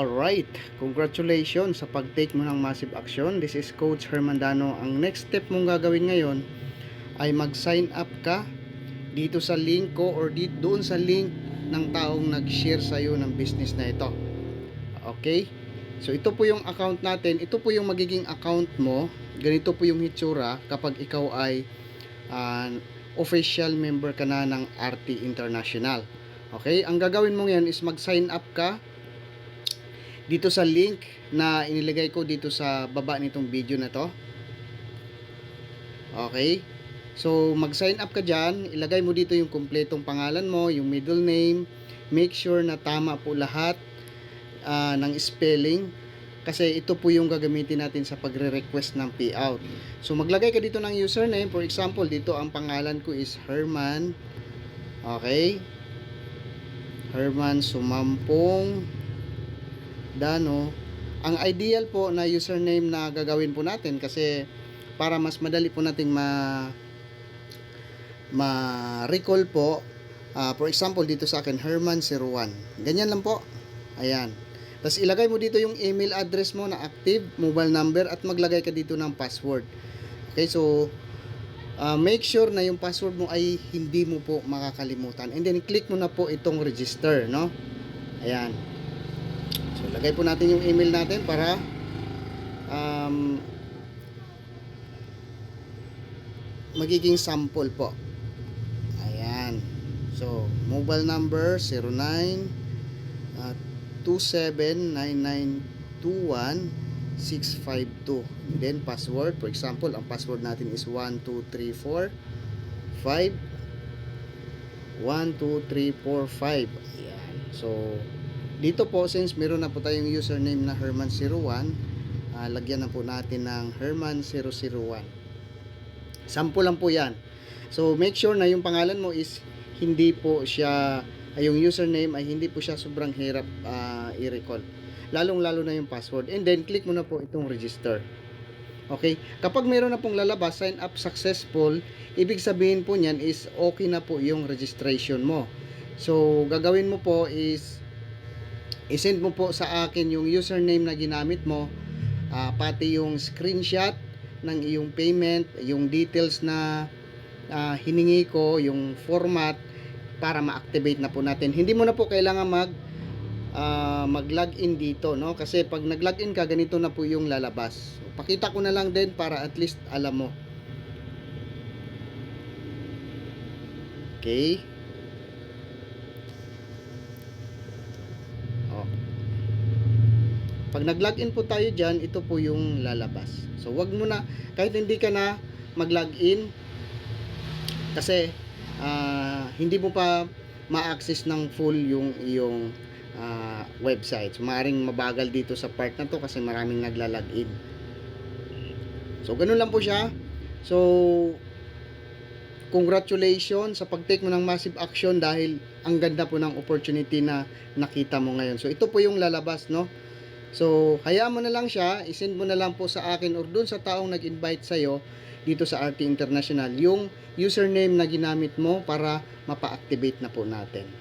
Alright, congratulations sa pag-take mo ng massive action. This is Coach Hermandano. Ang next step mong gagawin ngayon ay mag-sign up ka dito sa link ko or doon sa link ng taong nag-share sa iyo ng business na ito. Okay? So ito po yung account natin. Ito po yung magiging account mo. Ganito po yung hitsura kapag ikaw ay official member ka na ng RT International. Okay? Ang gagawin mo ngayon is mag-sign up ka dito sa link na inilagay ko dito sa baba nitong video na to. Okay? So, mag-sign up ka dyan. Ilagay mo dito yung kumpletong pangalan mo, yung middle name. Make sure na tama po lahat ng spelling. Kasi ito po yung gagamitin natin sa pagre-request ng payout. So, maglagay ka dito ng username. For example, dito ang pangalan ko is Herman. Okay? Herman Sumampong Dano. Ang ideal po na username na gagawin po natin kasi para mas madali po nating ma-recall po. For example, dito sa akin, Herman01. Ganyan lang po. Ayan. Tapos ilagay mo dito yung email address mo na active, mobile number, at maglagay ka dito ng password. Okay, so make sure na yung password mo ay hindi mo po makakalimutan. And then click mo na po itong register, no? Ayan. So, lagay po natin yung email natin para magiging sample po. Ayan. So, mobile number 09279921 Then, password. For example, ang password natin is 12345 12345. Ayan. So, dito po, since meron na po tayong username na Herman01, lagyan na po natin ng Herman001. Sample lang po yan. So, make sure na yung pangalan mo is hindi po siya, yung username ay hindi po siya sobrang hirap i-recall. Lalong-lalo na yung password. And then, click mo na po itong register. Okay? Kapag meron na pong lalabas, sign up successful, ibig sabihin po niyan is okay na po yung registration mo. So, gagawin mo po is i-send mo po sa akin yung username na ginamit mo, pati yung screenshot ng iyong payment, yung details na hiningi ko, yung format para ma-activate na po natin. Hindi mo na po kailangan mag-login dito, no? Kasi pag nag-login ka, ganito na po yung lalabas. So, pakita ko na lang din para at least alam mo. Okay? Pag nag-login po tayo dyan, ito po yung lalabas. So, wag mo na, kahit hindi ka na mag-login, kasi hindi mo pa ma-access ng full yung iyong website. So, maaaring mabagal dito sa part na to kasi maraming nagla-login. So, ganun lang po siya. So, congratulations sa pag-take mo ng massive action dahil ang ganda po ng opportunity na nakita mo ngayon. So, ito po yung lalabas, no? So, hayaan mo na lang siya, isend mo na lang po sa akin or dun sa taong nag-invite sa'yo dito sa RT International yung username na ginamit mo para mapa-activate na po natin.